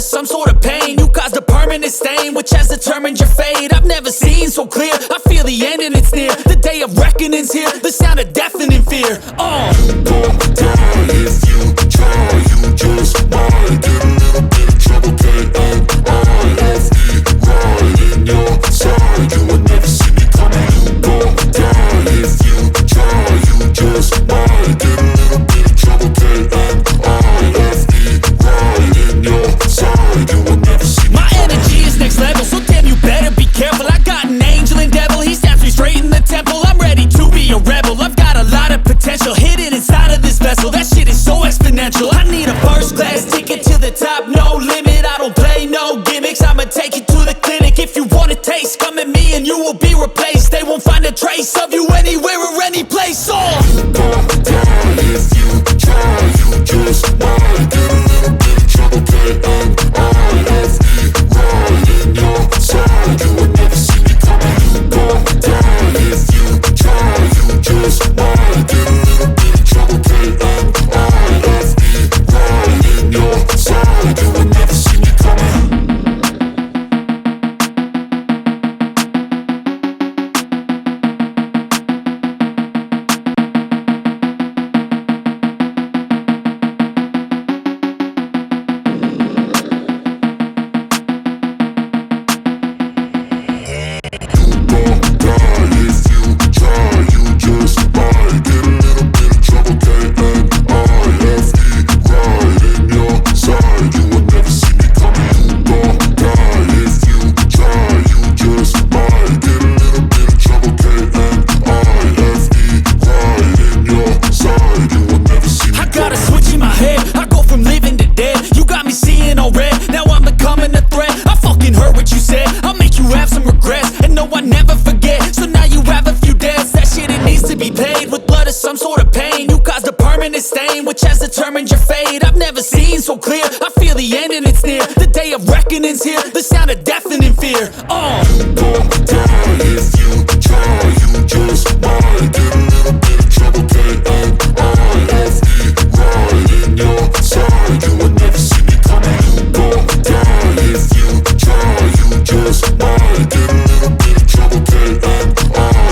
some sort of pain. You caused a permanent stain, which has determined your fate. I've never seen so clear, I feel the end and it's near. The day of reckoning's here, the sound of deafening fear. You gon' die if you try, you just might get a little bit of trouble, K-N-I-F-E, right in your side. You would never see me coming. You gon' die if you try, you just might get a little bit of trouble, K-N-I-F-E, right in your side. You would never see me. My energy is next level, so damn you better be careful. I got an angel and devil, he snaps me straight in the temple. I'm ready to be a rebel, I've got a lot of potential hidden inside of this vessel. That shit is so exponential. I need a first class ticket to the top, no limit. I don't play no gimmicks, I'ma take you to the clinic. If you want a taste, come at me and you will be replaced. They won't find a trace of you anywhere or any place. You gon' die if you try, you just might get a little bit of trouble, K-N-I-F-E, right in your side. You would never see me coming. You gon' die if you try, you just might get a little bit of trouble, K-N-I-F-E, right in your side. You would never see me coming. Some sort of pain, you caused a permanent stain, which has determined your fate. I've never seen so clear, I feel the end and it's near. The day of reckoning's here, the sound of deafening fear. You gon' die if you try, you just might get a little bit of trouble, K-N-I-F-E, right in your side. You would never see me coming. You gon' die if you try, you just might get a little bit of trouble, K-N-I-F-E,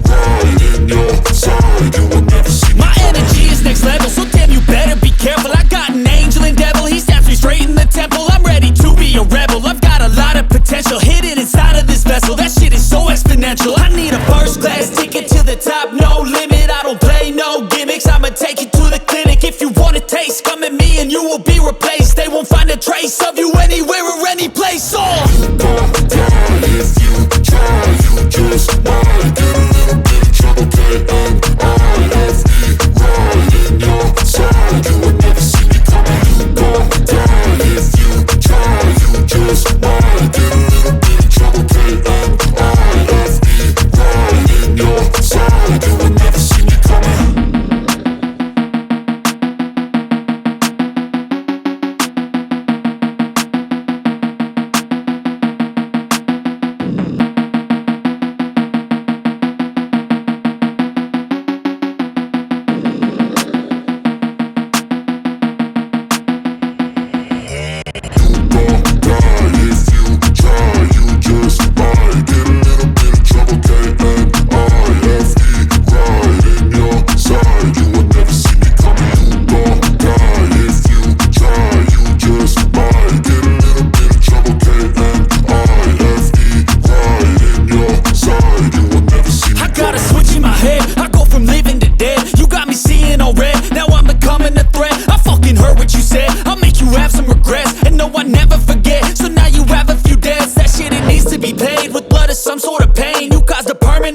right in your side. You would never see me. My energy is next level, so damn you better be careful. I got an angel and devil, he snaps me straight in the temple. I'm ready to be a rebel, I've got a lot of potential hidden inside of this vessel. That shit is so exponential. I need a first class ticket to the top, no limit. I don't play no gimmicks, I'ma take you to the clinic. If you want a taste, come at me and you will be replaced. They won't find a trace of you anywhere or any place. You gon' die if you try, you just might get a little bit of trouble, K-N-I-F-E, right in your side. You would never see me coming. You gon' die if you try, you just might get a little bit of trouble, K-N-I-F-E, right in your side. You would never see me coming.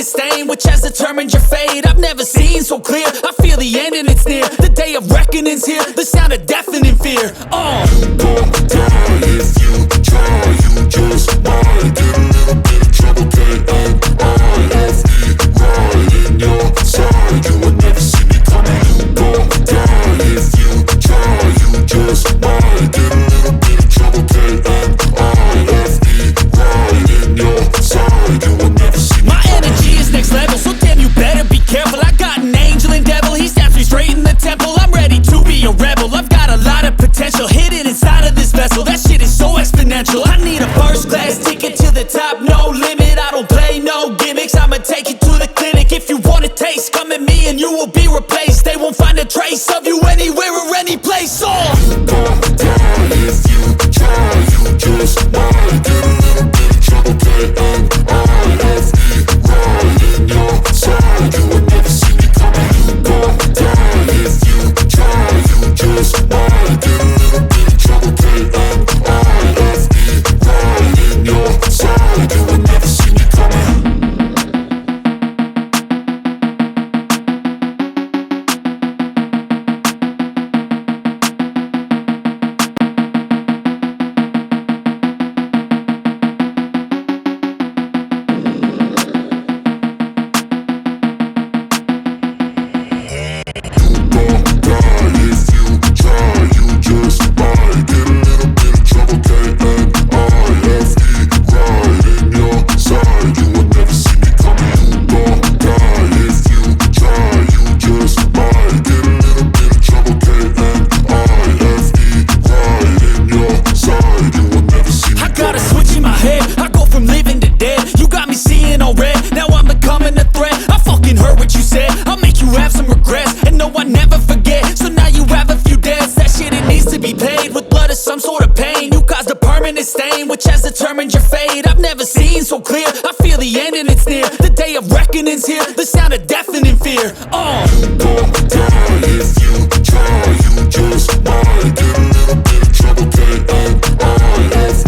Stain, which has determined your fate. I've never seen so clear, I feel the end and it's near. The day of reckoning's here, the sound of deafening fear. You gon' die if you try, you just might get a little bit of trouble, K-N-I-F-E, right in your side. You would never see me coming. You gon' die if you try, you just might get a little bit of trouble, K-N-I-F-E, right in your side. You would never see me. My energy is next level, so damn you better be careful. I got an angel and devil, he snaps me straight in the temple. I'm ready to be a rebel, I've got a lot of potential hidden sort of pain. You caused a permanent stain, which has determined your fate. I've never seen so clear, I feel the end and it's near. The day of reckoning's here, the sound of deafening fear. You gon' die if you try, you just might get a little bit of trouble, K-N-I-F-E,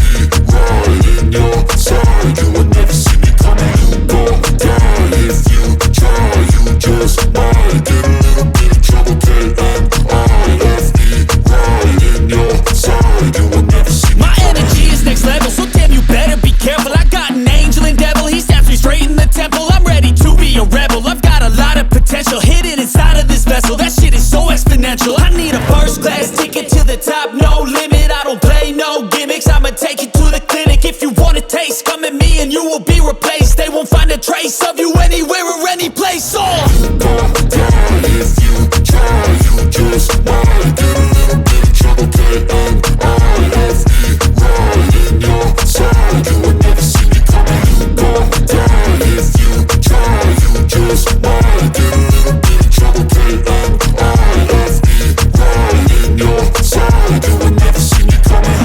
right in your side. You would never see me coming. You gon' die if you try, you just might get a little bit of trouble, K-N-I-F-E, right in your side. You would never see me. My energy is next level, so damn you better be careful. I got an angel and devil, he snaps me straight in the temple. I'm ready to be a rebel, I've got a lot of potential hidden inside of this vessel. That shit is so exponential. I need a first class ticket to the top, no limit. I don't play no gimmicks, I'ma take you to the clinic. If you want a taste, come at me and you will be replaced. They won't find a trace of you anywhere or any place. You gon' die if you try, you just might get a little bit of trouble, K-N-I-F-E, right in your side. You would never see me coming. You gon' die if you try, you just might get a little bit of trouble, K-N-I-F-E, right in your side. You would never see me coming.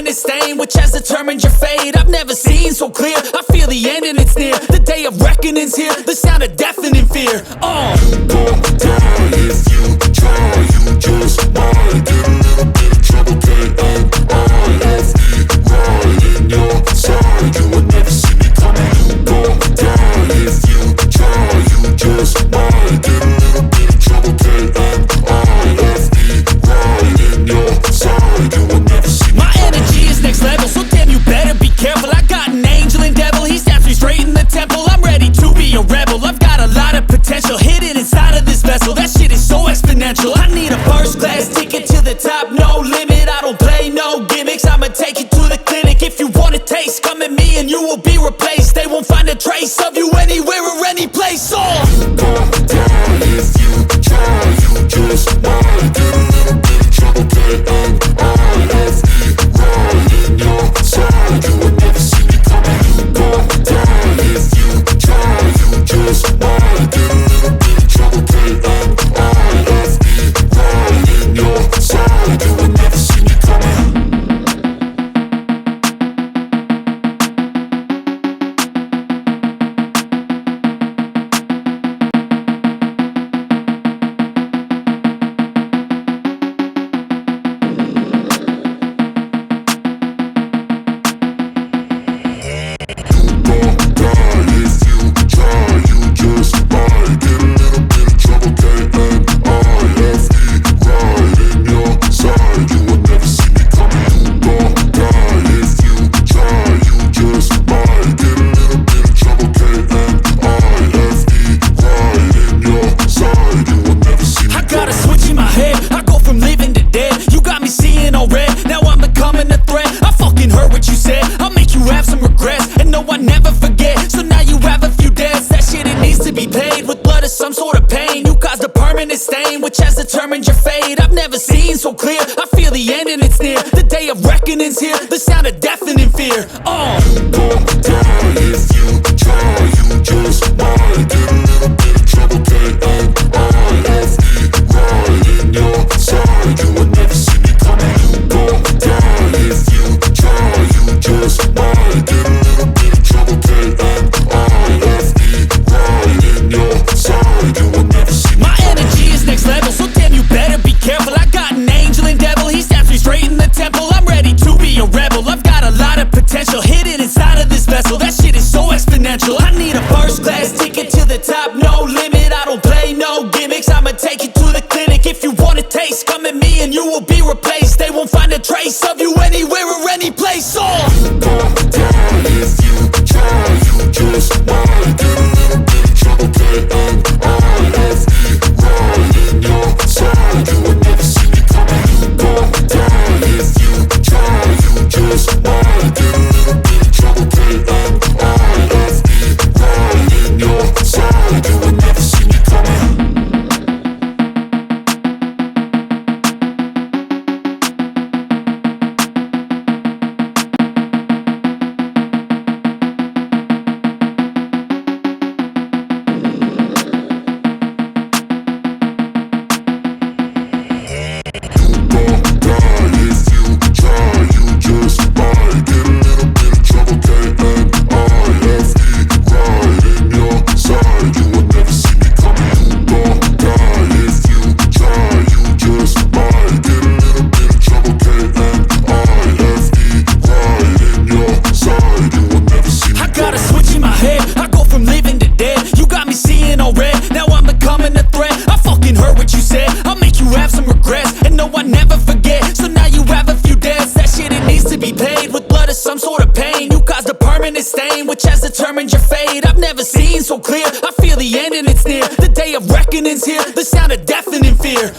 Stain, which has determined your fate. I've never seen so clear, I feel the end and it's near. The day of reckoning's here, the sound of deafening fear. You gon' die if you try, you just might get a little bit of trouble, K-N-I-F-E, right in your side. You would never see me coming. You gon' die if you try, you just might get a little bit of trouble, K-N-I-F-E, right in your side. You would never see me. My energy is next level, so damn you better be careful. I got an angel and devil, he snaps me straight in the temple. I'm ready to be a rebel, I've got a lot of potential hidden inside of this vessel. That shit is so exponential. I need a first class ticket to the top, no limit. I don't play no gimmicks, I'ma take you to the clinic. If you want a taste, come at me and you will be replaced. They won't find a trace of you anywhere or any place. You gon' die if you try, you just might get a little bit of trouble, K-N-I-F-E, right in your side. You would never see me coming. You gon' die if you try, you just might get a little bit of trouble, K-N-I-F-E, right in your side. You would never see me coming. Which has determined your fate. I've never seen so clear, I feel the end and it's near. The day of reckoning's here, the sound of deafening fear. You gon' die if you try, you just might get a little bit of trouble, K-N-I-F-E, right in your side. You would never see me coming. You gon' die if you try, you just might get a little bit of trouble, K-N-I-F-E, right in your side. You would never see me. My energy is next level, so damn you better be careful. I got an angel and devil, he snaps me straight in the temple. I'm ready to be a rebel, I've got a lot of potential hidden pencil. That shit is so exponential. I need a first class ticket to the top, no limit. I don't play no gimmicks, I'ma take you to the clinic. If you want a taste, come at me and you will be replaced. They won't find a trace of you anywhere or any place. You gon' die if you try. You just might get a little bit of trouble, K-N-I-F-E, right in your side. You would never see me coming. You gon' die if you try. You just might get a little bit of trouble, K-N-I-F-E, right in your side. You would never see me coming. Stain, which has determined your fate. I've never seen so clear. I feel the end and it's near. The day of reckoning's here. The sound of deafening fear.